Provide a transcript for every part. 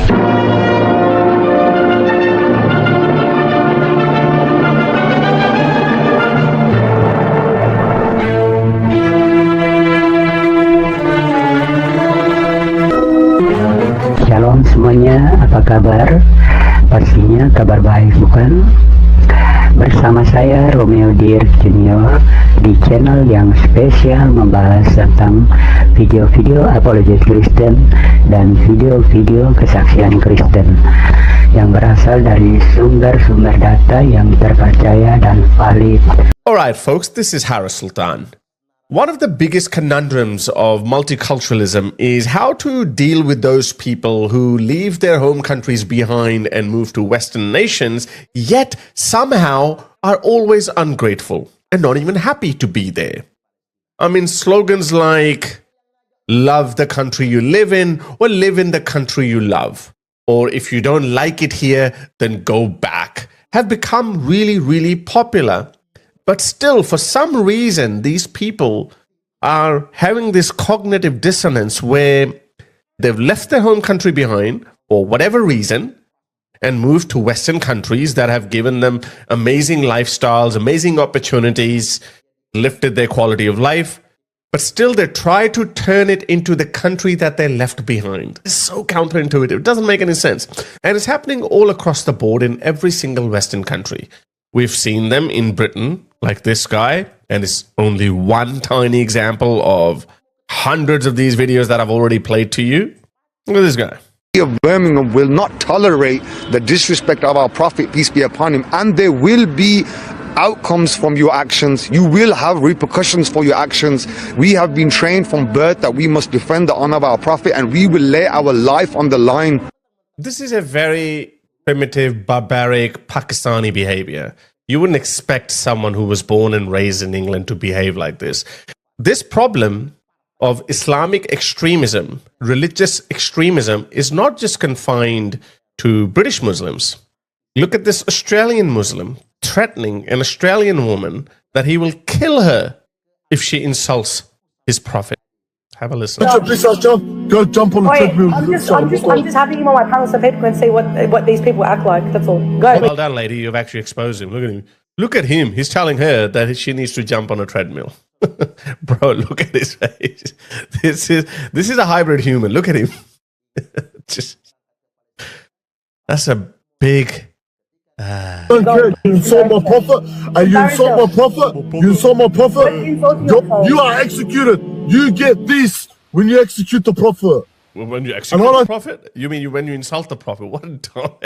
Shalom semuanya, apa kabar? Pastinya kabar baik, bukan? Bersama saya Romeo Dir Junior di channel yang spesial membahas tentang video-video apologet Kristen dan video-video kesaksian Kristen yang berasal dari sumber-sumber data yang terpercaya dan valid. Alright folks, this is Harris Sultan. One of the biggest conundrums of multiculturalism is how to deal with those people who leave their home countries behind and move to Western nations, yet somehow are always ungrateful and not even happy to be there. I mean, slogans like, love the country you live in, or live in the country you love, or if you don't like it here, then go back, have become really, really popular. But still, for some reason, these people are having this cognitive dissonance where they've left their home country behind for whatever reason and moved to Western countries that have given them amazing lifestyles, amazing opportunities, lifted their quality of life. But still, they try to turn it into the country that they left behind. It's so counterintuitive. It doesn't make any sense. And it's happening all across the board in every single Western country. We've seen them in Britain, like this guy, and it's only one tiny example of hundreds of these videos that I've already played to you. Look at this guy. Of Birmingham will not tolerate the disrespect of our Prophet, peace be upon him, and there will be outcomes from your actions. You will have repercussions for your actions. We have been trained from birth that we must defend the honor of our Prophet, and we will lay our life on the line. This is a very primitive, barbaric, Pakistani behavior. You wouldn't expect someone who was born and raised in England to behave like this. This problem of Islamic extremism, religious extremism, is not just confined to British Muslims. Look at this Australian Muslim threatening an Australian woman that he will kill her if she insults his prophet. Have a listen. Go jump on the treadmill. I'm just having him on my panel so people can see what these people act like. That's all. Go. Well done, lady. You've actually exposed him. Look at him. Look at him. He's telling her that she needs to jump on a treadmill. Bro, look at his face. This is a hybrid human. Look at him. That's a big. You insult my prophet, and you insult my prophet. You insult my prophet. You are executed. You get this when you execute the prophet. When you execute the prophet? You mean when you insult the prophet? What a dumb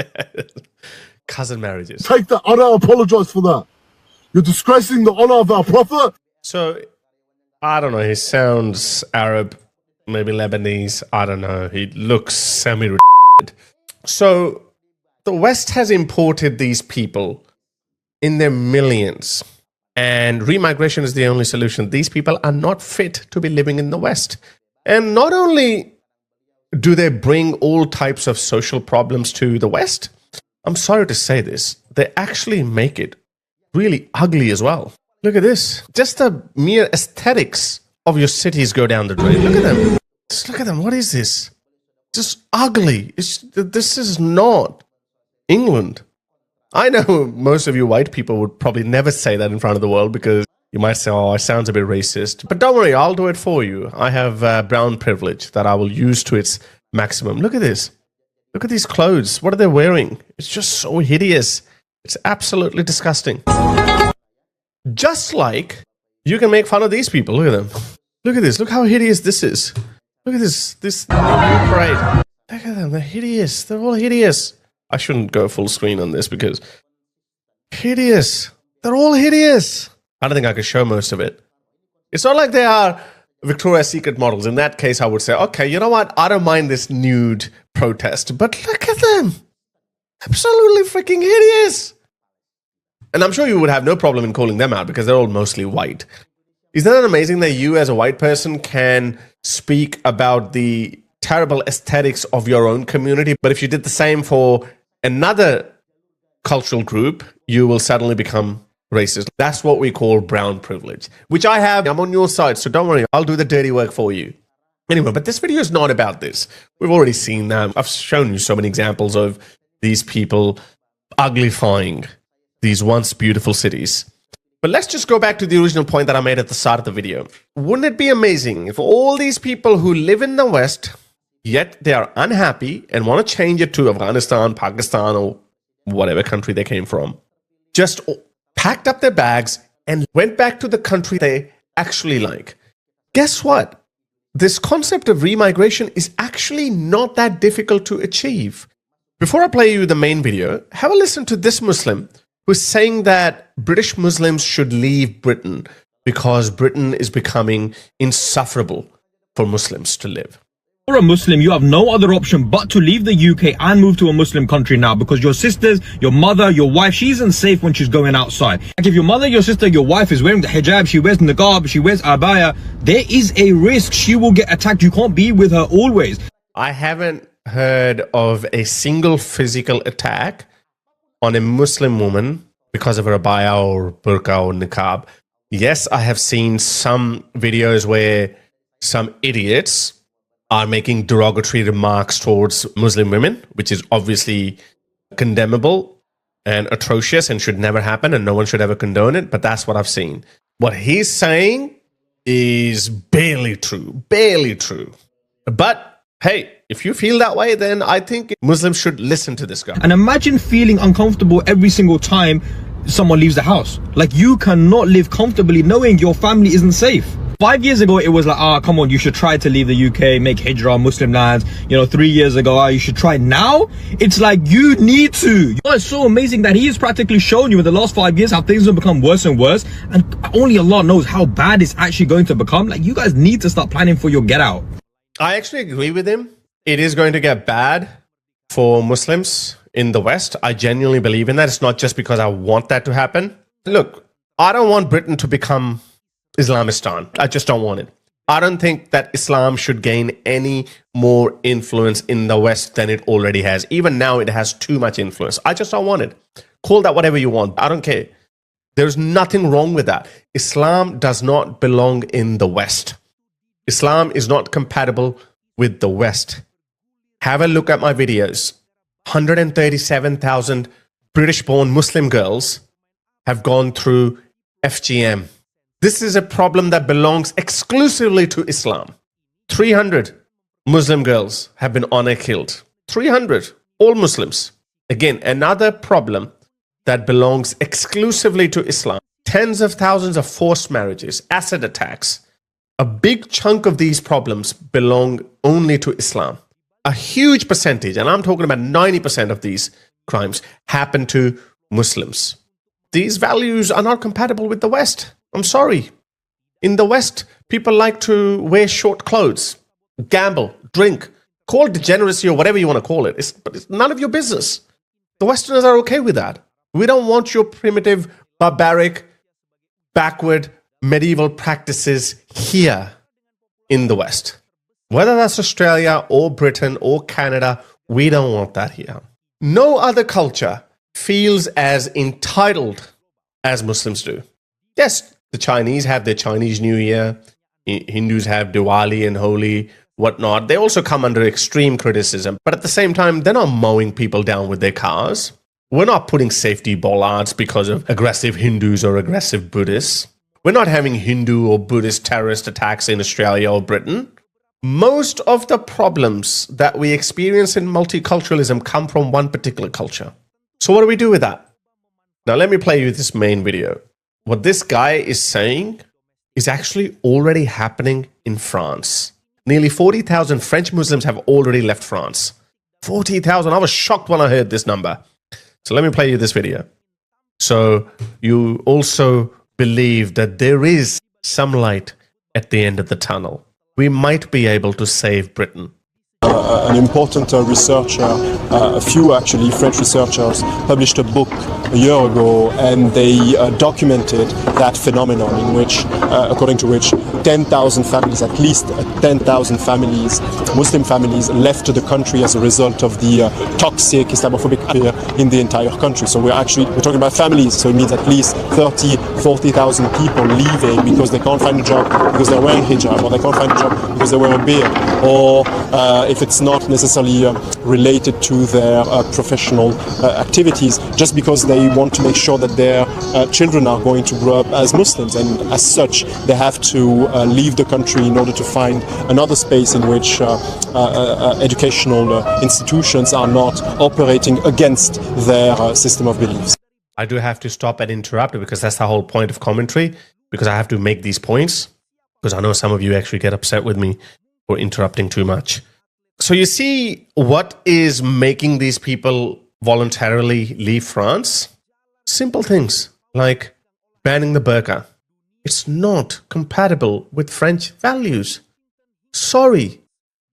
cousin marriages. Take that. I don't apologize for that. You're disgracing the honor of our prophet. So, I don't know. He sounds Arab, maybe Lebanese. I don't know. He looks semi-retarded. So, the West has imported these people in their millions. And remigration is the only solution. These people are not fit to be living in the West. And not only do they bring all types of social problems to the West, I'm sorry to say this, they actually make it really ugly as well. Look at this. Just the mere aesthetics of your cities go down the drain. Look at them. Just look at them. What is this? Just ugly. This is not England. I know most of you white people would probably never say that in front of the world because you might say, oh, it sounds a bit racist. But don't worry, I'll do it for you. I have brown privilege that I will use to its maximum. Look at this. Look at these clothes. What are they wearing? It's just so hideous. It's absolutely disgusting. Just like you can make fun of these people. Look at them. Look at this. Look how hideous this is. Look at this. This new parade. Look at them. They're hideous. They're all hideous. I shouldn't go full screen on this because hideous. They're all hideous. I don't think I can show most of it. It's not like they are Victoria's Secret models. In that case, I would say, okay, you know what? I don't mind this nude protest, but look at them. Absolutely freaking hideous. And I'm sure you would have no problem in calling them out because they're all mostly white. Isn't that amazing that you as a white person can speak about the terrible aesthetics of your own community, but if you did the same for another cultural group, you will suddenly become racist. That's what we call brown privilege, which I have. I'm on your side, so don't worry. I'll do the dirty work for you. Anyway, but this video is not about this. We've already seen that. I've shown you so many examples of these people uglifying these once beautiful cities. But let's just go back to the original point that I made at the start of the video. Wouldn't it be amazing if all these people who live in the West, yet they are unhappy and want to change it to Afghanistan, Pakistan, or whatever country they came from, just packed up their bags and went back to the country they actually like? Guess what? This concept of remigration is actually not that difficult to achieve. Before I play you the main video, have a listen to this Muslim who's saying that British Muslims should leave Britain because Britain is becoming insufferable for Muslims to live. You're a Muslim, you have no other option but to leave the UK and move to a Muslim country now, because your sisters, your mother, your wife, she isn't safe when she's going outside. Like if your mother, your sister, your wife is wearing the hijab, she wears niqab, she wears abaya, there is a risk she will get attacked. You can't be with her always. I haven't heard of a single physical attack on a Muslim woman because of her abaya or burqa or niqab. Yes, I have seen some videos where some idiots are making derogatory remarks towards Muslim women, which is obviously condemnable and atrocious and should never happen, and no one should ever condone it. But that's what I've seen. What he's saying is barely true. But hey, if you feel that way, then I think Muslims should listen to this guy. And imagine feeling uncomfortable every single time someone leaves the house. Like you cannot live comfortably knowing your family isn't safe. 5 years ago, it was like, come on, you should try to leave the UK, make hijrah, Muslim lands. 3 years ago, you should try. Now, it's like you need to. It's so amazing that he has practically shown you in the last 5 years how things have become worse and worse. And only Allah knows how bad it's actually going to become. Like, you guys need to start planning for your get out. I actually agree with him. It is going to get bad for Muslims in the West. I genuinely believe in that. It's not just because I want that to happen. Look, I don't want Britain to become Islamistan. I just don't want it. I don't think that Islam should gain any more influence in the West than it already has. Even now, it has too much influence. I just don't want it. Call that whatever you want. I don't care. There's nothing wrong with that. Islam does not belong in the West. Islam is not compatible with the West. Have a look at my videos. 137,000 British-born Muslim girls have gone through FGM. This is a problem that belongs exclusively to Islam. 300 Muslim girls have been honor killed. 300, all Muslims. Again, another problem that belongs exclusively to Islam. Tens of thousands of forced marriages, acid attacks. A big chunk of these problems belong only to Islam. A huge percentage, and I'm talking about 90% of these crimes, happen to Muslims. These values are not compatible with the West. I'm sorry. In the West, people like to wear short clothes, gamble, drink, call it degeneracy or whatever you want to call it. But it's none of your business. The Westerners are okay with that. We don't want your primitive, barbaric, backward, medieval practices here in the West. Whether that's Australia or Britain or Canada, we don't want that here. No other culture feels as entitled as Muslims do. Yes, the Chinese have their Chinese New Year. Hindus have Diwali and Holi, whatnot. They also come under extreme criticism. But at the same time, they're not mowing people down with their cars. We're not putting safety bollards because of aggressive Hindus or aggressive Buddhists. We're not having Hindu or Buddhist terrorist attacks in Australia or Britain. Most of the problems that we experience in multiculturalism come from one particular culture. So what do we do with that? Now let me play you this main video. What this guy is saying is actually already happening in France. Nearly 40,000 French Muslims have already left France. 40,000. I was shocked when I heard this number. So let me play you this video. So you also believe that there is some light at the end of the tunnel. We might be able to save Britain. An important researcher, a few actually French researchers, published a book a year ago, and they documented that phenomenon in which, according to which 10,000 families, at least 10,000 families, Muslim families, left the country as a result of the toxic Islamophobic fear in the entire country. So we're talking about families, so it means at least 30, 40,000 people leaving because they can't find a job because they're wearing hijab, or they can't find a job because they wear a beard, or if it's not necessarily related to their professional activities, just because they want to make sure that their children are going to grow up as Muslims, and as such they have to leave the country in order to find another space in which educational institutions are not operating against their system of beliefs. I do have to stop and interrupt because that's the whole point of commentary, because I have to make these points, because I know some of you actually get upset with me for interrupting too much. So you see what is making these people voluntarily leave France? Simple things like banning the burqa. It's not compatible with French values. Sorry,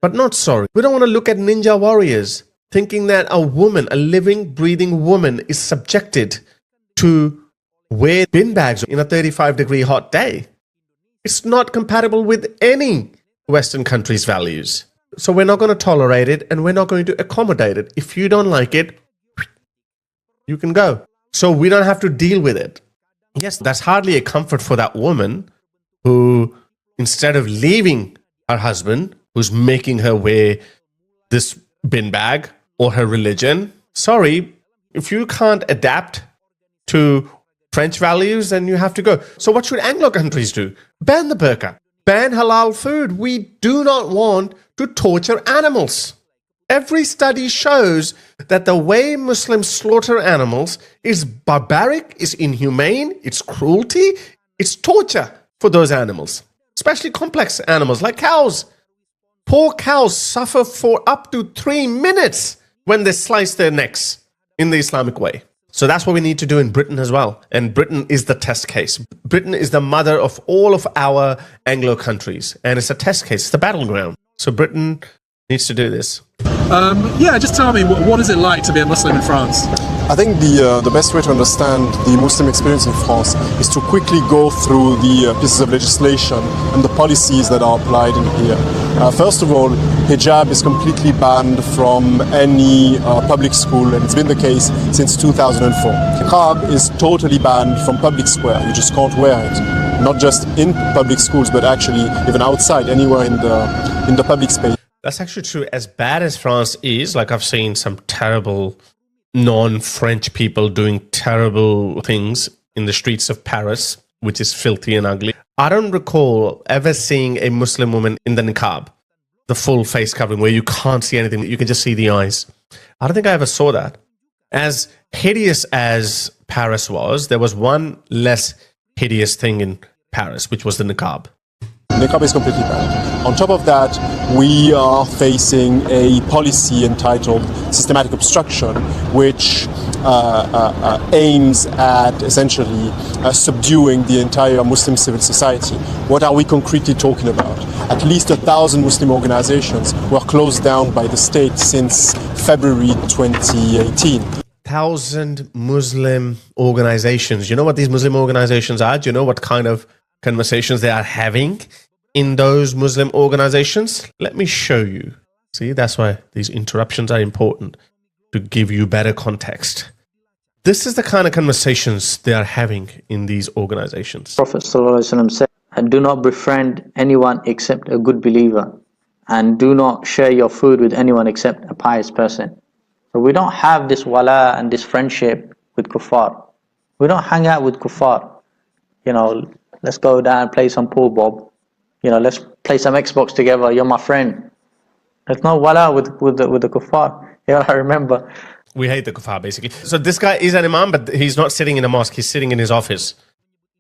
but not sorry. We don't want to look at ninja warriors thinking that a woman, a living, breathing woman, is subjected to wear bin bags in a 35-degree hot day. It's not compatible with any Western country's values. So we're not going to tolerate it, and we're not going to accommodate it. If you don't like it, you can go. So we don't have to deal with it. Yes, that's hardly a comfort for that woman who, instead of leaving her husband, who's making her wear this bin bag or her religion, sorry, if you can't adapt to French values, then you have to go. So what should Anglo countries do? Ban the burqa. Ban halal food. We do not want to torture animals. Every study shows that the way Muslims slaughter animals is barbaric, is inhumane, it's cruelty, it's torture for those animals, especially complex animals like cows. Poor cows suffer for up to 3 minutes when they slice their necks in the Islamic way. So that's what we need to do in Britain as well. And Britain is the test case. Britain is the mother of all of our Anglo countries. And it's a test case, it's the battleground. So Britain needs to do this. Just tell me, what is it like to be a Muslim in France? I think the best way to understand the Muslim experience in France is to quickly go through the pieces of legislation and the policies that are applied in here. First of all, hijab is completely banned from any public school, and it's been the case since 2004. Niqab is totally banned from public square. You just can't wear it. Not just in public schools, but actually even outside, anywhere in the public space. That's actually true. As bad as France is, like I've seen some terrible non-French people doing terrible things in the streets of Paris, which is filthy and ugly. I don't recall ever seeing a Muslim woman in the niqab, the full face covering where you can't see anything, you can just see the eyes. I don't think I ever saw that. As hideous as Paris was, there was one less hideous thing in Paris, which was the niqab. Niqab is completely banned. On top of that, we are facing a policy entitled systematic obstruction, which aims at essentially subduing the entire Muslim civil society. What are we concretely talking about? At least 1,000 Muslim organizations were closed down by the state since February 2018. 1,000 Muslim organizations. You know what these Muslim organizations are? Do you know what kind of conversations they are having in those Muslim organizations? Let me show you. See, that's why these interruptions are important, to give you better context. This is the kind of conversations they are having in these organizations. Prophet ﷺ said, do not befriend anyone except a good believer, and do not share your food with anyone except a pious person. So we don't have this wala and this friendship with kuffar. We don't hang out with kuffar. Let's go down and play some pool, Bob. Let's play some Xbox together. You're my friend. There's no wala with the kuffar. I remember. We hate the kuffar, basically. So this guy is an imam, but he's not sitting in a mosque. He's sitting in his office.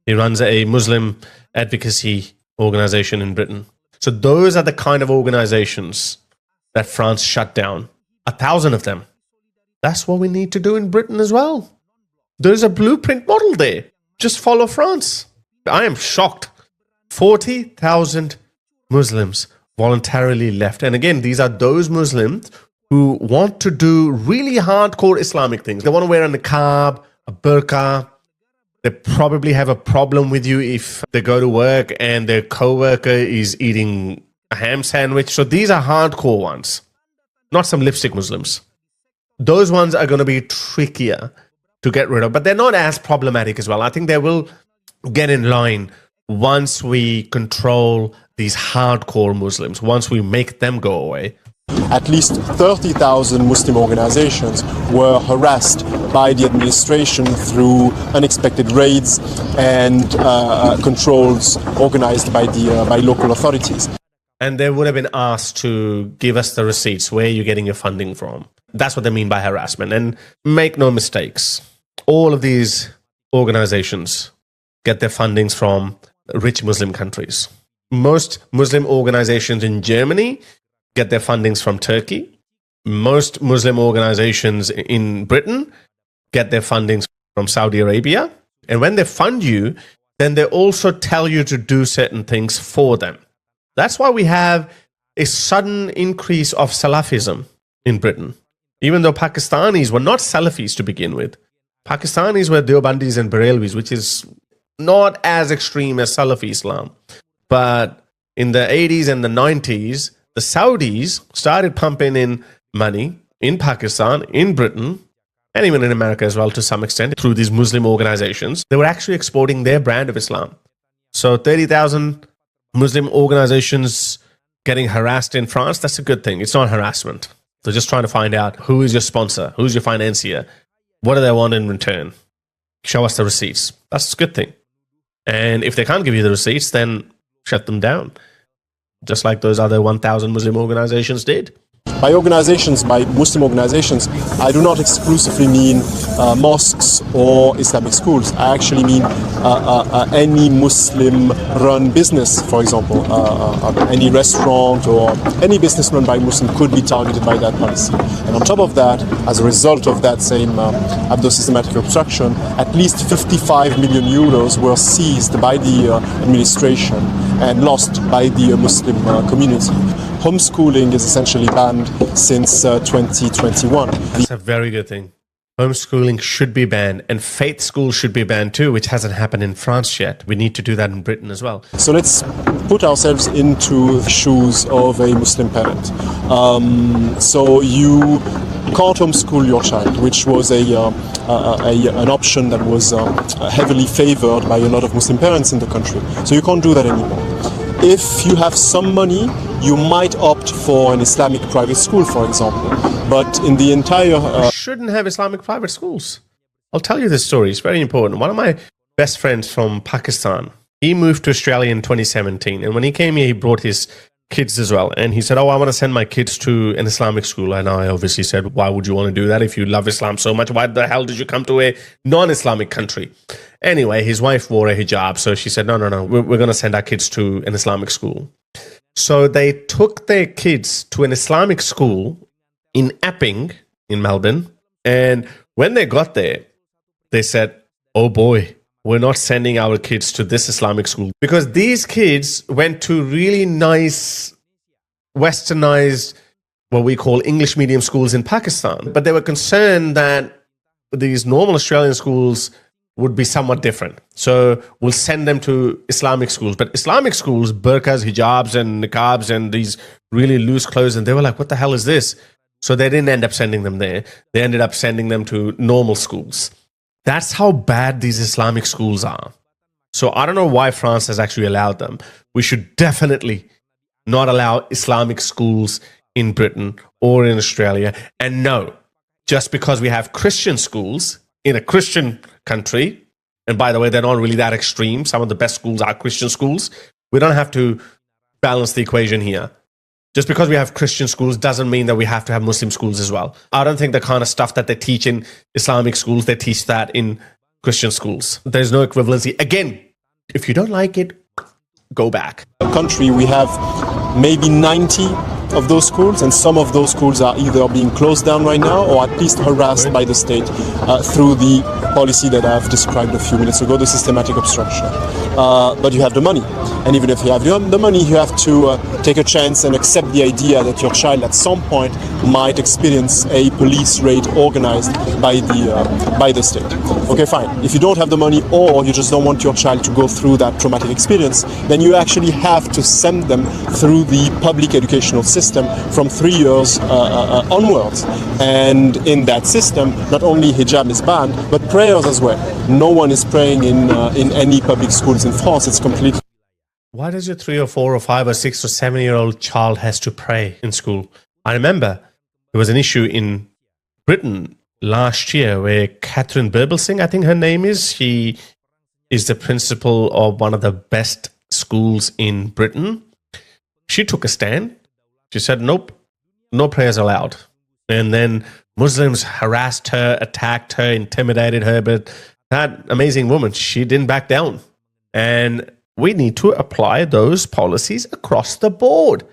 He runs a Muslim advocacy organization in Britain. So those are the kind of organizations that France shut down. 1,000 of them. That's what we need to do in Britain as well. There's a blueprint model there. Just follow France. I am shocked. 40,000 Muslims voluntarily left. And again, these are those Muslims who want to do really hardcore Islamic things. They want to wear a niqab, a burqa, They probably have a problem with you if they go to work and their coworker is eating a ham sandwich. So these are hardcore ones, not some lipstick Muslims. Those ones are going to be trickier to get rid of, but they're not as problematic as well. I think they will get in line once we control these hardcore Muslims, once we make them go away. At least 30,000 Muslim organizations were harassed by the administration through unexpected raids and controls organized by local authorities. And they would have been asked to give us the receipts. Where are you getting your funding from? That's what they mean by harassment. And make no mistakes, all of these organizations get their fundings from rich Muslim countries. Most Muslim organizations in Germany get their fundings from Turkey. Most Muslim organizations in Britain get their fundings from Saudi Arabia. And when they fund you, then they also tell you to do certain things for them. That's why we have a sudden increase of Salafism in Britain. Even though Pakistanis were not Salafis to begin with. Pakistanis were Deobandis and Barelvis, which is not as extreme as Salafi Islam. But in the 80s and the 90s, the Saudis started pumping in money in Pakistan, in Britain, and even in America as well to some extent through these Muslim organizations. They were actually exporting their brand of Islam. So 30,000 Muslim organizations getting harassed in France, that's a good thing. It's not harassment. They're just trying to find out who is your sponsor, who's your financier, what do they want in return? Show us the receipts. That's a good thing. And if they can't give you the receipts, then shut them down. Just like those other 1,000 Muslim organizations did. By organizations, by Muslim organizations, I do not exclusively mean mosques or Islamic schools. I actually mean any Muslim-run business, for example. Any restaurant or any business run by Muslim could be targeted by that policy. And on top of that, as a result of that same of the systematic obstruction, at least 55 million euros were seized by the administration and lost by the Muslim community. Homeschooling is essentially banned since 2021. That's a very good thing. Homeschooling should be banned, and faith schools should be banned too, which hasn't happened in France yet. We need to do that in Britain as well. So let's put ourselves into the shoes of a Muslim parent. So you can't homeschool your child, which was an option that was heavily favored by a lot of Muslim parents in the country. So you can't do that anymore. If you have some money, you might opt for an Islamic private school, for example. But in the entire... shouldn't have Islamic private schools. I'll tell you this story. It's very important. One of my best friends from Pakistan, he moved to Australia in 2017. And when he came here, he brought his kids as well. And he said, I want to send my kids to an Islamic school. And I obviously said, why would you want to do that? If you love Islam so much, why the hell did you come to a non-Islamic country? Anyway, his wife wore a hijab. So she said, no, we're going to send our kids to an Islamic school. So they took their kids to an Islamic school in Epping in Melbourne. And when they got there, they said, oh boy, we're not sending our kids to this Islamic school. Because these kids went to really nice, westernized, what we call English medium schools in Pakistan. But they were concerned that these normal Australian schools would be somewhat different. So we'll send them to Islamic schools. But Islamic schools, burqas, hijabs, and niqabs, and these really loose clothes, and they were like, what the hell is this? So they didn't end up sending them there. They ended up sending them to normal schools. That's how bad these Islamic schools are. So I don't know why France has actually allowed them. We should definitely not allow Islamic schools in Britain or in Australia. And no, just because we have Christian schools in a Christian country, and by the way, they're not really that extreme. Some of the best schools are Christian schools. We don't have to balance the equation here. Just because we have Christian schools doesn't mean that we have to have Muslim schools as well. I don't think the kind of stuff that they teach in Islamic schools, they teach that in Christian schools. There's no equivalency. Again, if you don't like it, go back. In the country, we have maybe 90 of those schools, and some of those schools are either being closed down right now or at least harassed by the state through the policy that I've described a few minutes ago, the systematic obstruction. But you have the money, and even if you have the money, you have to take a chance and accept the idea that your child at some point might experience a police raid organized by the state. Okay, fine. If you don't have the money or you just don't want your child to go through that traumatic experience, then you actually have to send them through the public educational system from 3 years onwards. And in that system, not only hijab is banned, but prayers as well. No one is praying in any public schools in France. It's completely... Why does your 3 or 4 or 5 or 6 or 7-year-old child has to pray in school? I remember there was an issue in Britain last year where Catherine Birbelsing, I think her name is, she is the principal of one of the best schools in Britain. She took a stand. She said, nope, no prayers allowed. And then Muslims harassed her, attacked her, intimidated her. But that amazing woman, she didn't back down. And we need to apply those policies across the board.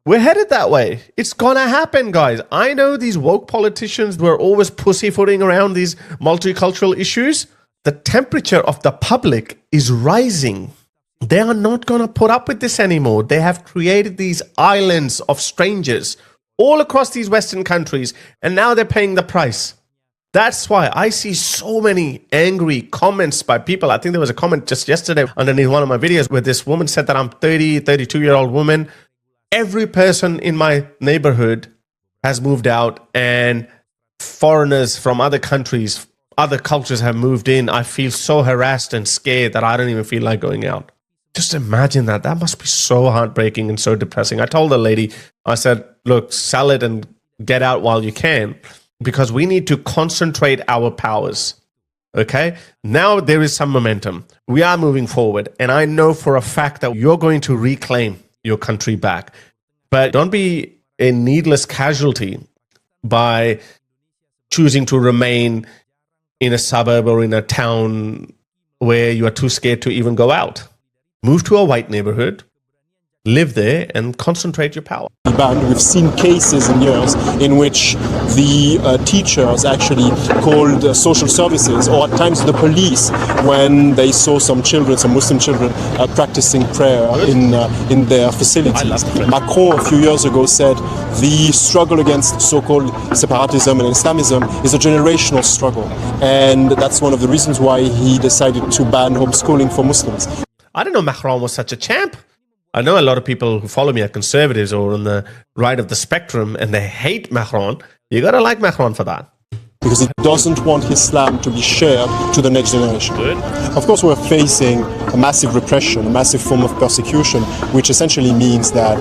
We're headed that way. It's going to happen, guys. I know these woke politicians were always pussyfooting around these multicultural issues. The temperature of the public is rising. They are not going to put up with this anymore. They have created these islands of strangers all across these Western countries, and now they're paying the price. That's why I see so many angry comments by people. I think there was a comment just yesterday underneath one of my videos where this woman said that I'm 32-year-old woman. Every person in my neighborhood has moved out, and foreigners from other countries, other cultures have moved in. I feel so harassed and scared that I don't even feel like going out. Just imagine that. That must be so heartbreaking and so depressing. I told the lady, I said, look, sell it and get out while you can, because we need to concentrate our powers. Okay? Now there is some momentum. We are moving forward. And I know for a fact that you're going to reclaim your country back. But don't be a needless casualty by choosing to remain in a suburb or in a town where you are too scared to even go out. Move to a white neighborhood, live there, and concentrate your power. Banned. We've seen cases in years in which the teachers actually called social services, or at times the police, when they saw some children, some Muslim children, practicing prayer in their facilities. Macron a few years ago said the struggle against so-called separatism and Islamism is a generational struggle, and that's one of the reasons why he decided to ban homeschooling for Muslims. I didn't know Macron was such a champ. I know a lot of people who follow me are conservatives or on the right of the spectrum, and they hate Macron. You got to like Macron for that. Because he doesn't want Islam to be shared to the next generation. Good. Of course, we're facing a massive repression, a massive form of persecution, which essentially means that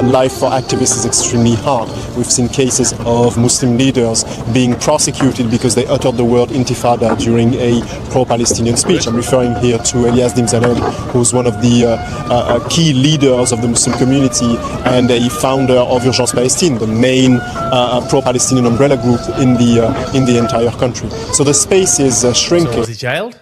life for activists is extremely hard. We've seen cases of Muslim leaders being prosecuted because they uttered the word intifada during a pro-Palestinian speech. I'm referring here to Elias Dimzalel, who's one of the key leaders of the Muslim community and a founder of Urgence Palestine, the main pro-Palestinian umbrella group in the entire country. So the space is shrinking. So was he jailed?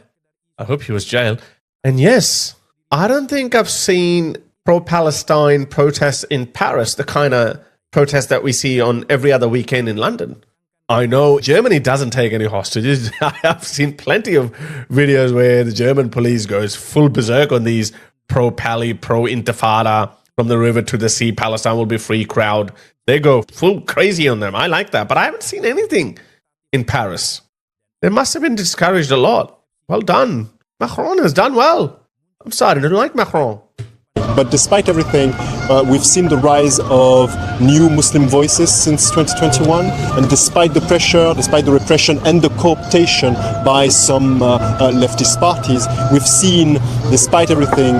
I hope he was jailed. And yes, I don't think I've seen pro-Palestine protests in Paris, the kind of protests that we see on every other weekend in London. I know Germany doesn't take any hostages. I've seen plenty of videos where the German police goes full berserk on these pro-Pali, pro-Intifada, from the river to the sea, Palestine will be free crowd. They go full crazy on them. I like that. But I haven't seen anything in Paris. They must have been discouraged a lot. Well done. Macron has done well. I'm sorry, I don't like Macron. But despite everything, we've seen the rise of new Muslim voices since 2021. And despite the pressure, despite the repression and the co-optation by some leftist parties, we've seen, despite everything,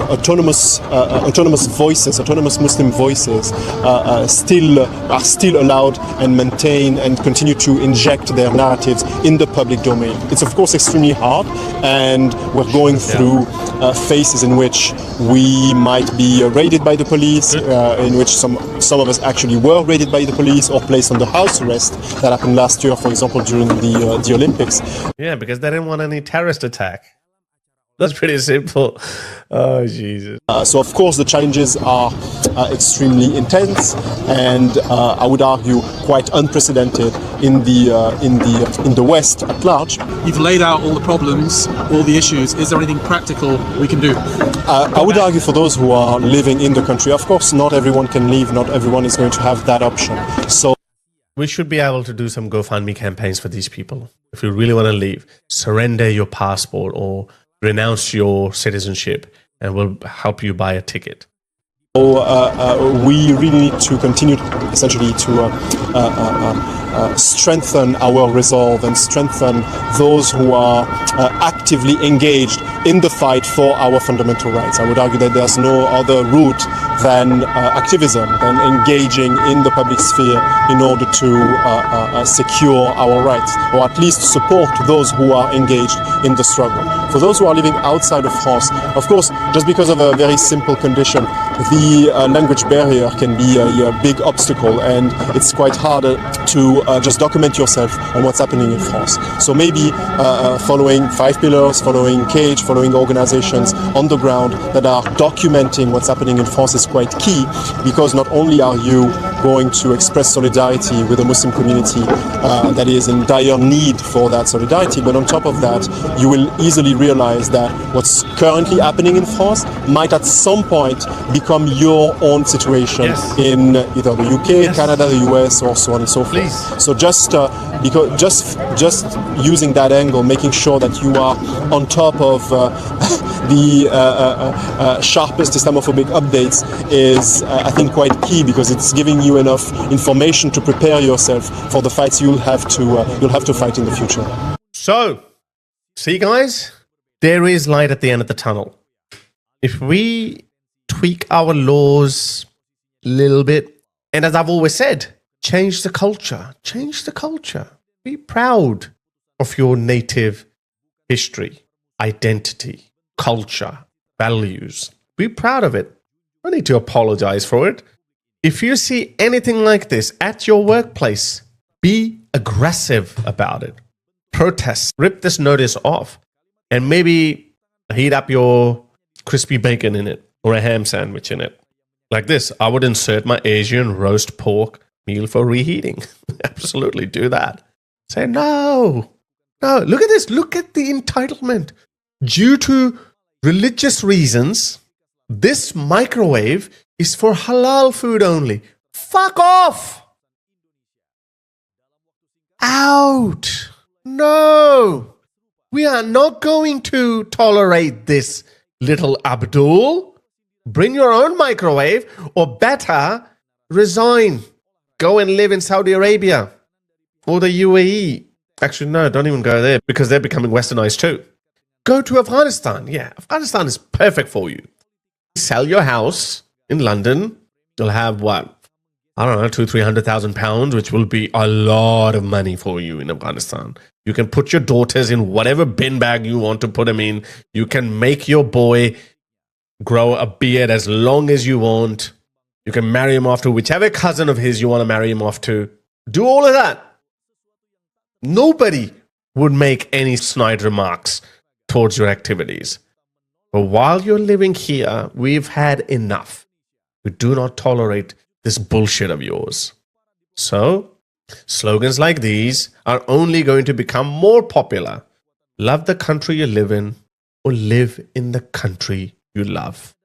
autonomous voices, autonomous Muslim voices are still allowed and maintain and continue to inject their narratives in the public domain. It's of course extremely hard, and we're going through phases in which we might be raided by the police, in which some of us actually were raided by the police or placed under house arrest. That happened last year, for example, during the Olympics. Yeah, because they didn't want any terrorist attack. That's pretty simple. Oh, Jesus. So, of course, the challenges are extremely intense, and I would argue quite unprecedented in the West at large. You've laid out all the problems, all the issues. Is there anything practical we can do? I would argue for those who are living in the country. Of course, not everyone can leave. Not everyone is going to have that option. So we should be able to do some GoFundMe campaigns for these people. If you really want to leave, surrender your passport or renounce your citizenship, and we'll help you buy a ticket. So we really need to continue essentially to strengthen our resolve and strengthen those who are actively engaged in the fight for our fundamental rights. I would argue that there's no other route than activism, than engaging in the public sphere in order to secure our rights, or at least support those who are engaged in the struggle. For those who are living outside of France, of course, just because of a very simple condition, the language barrier can be a big obstacle, and it's quite harder to just document yourself on what's happening in France. So maybe following 5 Pillars, following Cage, following organizations on the ground that are documenting what's happening in France is quite key, because not only are you going to express solidarity with the Muslim community that is in dire need for that solidarity, but on top of that, you will easily realize that what's currently happening in France might at some point become your own situation in either the UK, Canada, the US, or so on and so forth. So just using that angle, making sure that you are on top of the sharpest Islamophobic updates is, I think, quite key, because it's giving you enough information to prepare yourself for the fights you'll have to fight in the future. So, see, guys, there is light at the end of the tunnel. If we tweak our laws a little bit, and as I've always said, change the culture. Change the culture. Be proud of your native history, identity, culture, values. Be proud of it. Don't need to apologize for it. If you see anything like this at your workplace, be aggressive about it. Protest. Rip this notice off. And maybe heat up your crispy bacon in it, or a ham sandwich in it. Like this, I would insert my Asian roast pork meal for reheating. Absolutely do that. Say, no, look at this. Look at the entitlement. Due to religious reasons, this microwave is for halal food only. Fuck off. Out. No. We are not going to tolerate this, little Abdul. Bring your own microwave, or better, resign. Go and live in Saudi Arabia or the UAE. Actually, no, don't even go there, because they're becoming westernized too. Go to Afghanistan. Yeah, Afghanistan is perfect for you. Sell your house in London. You'll have what? I don't know, 200,000-300,000 pounds, which will be a lot of money for you in Afghanistan. You can put your daughters in whatever bin bag you want to put them in. You can make your boy grow a beard as long as you want. You can marry him off to whichever cousin of his you want to marry him off to. Do all of that. Nobody would make any snide remarks towards your activities. But while you're living here, we've had enough. We do not tolerate this bullshit of yours. So, slogans like these are only going to become more popular. Love the country you live in, or live in the country you love.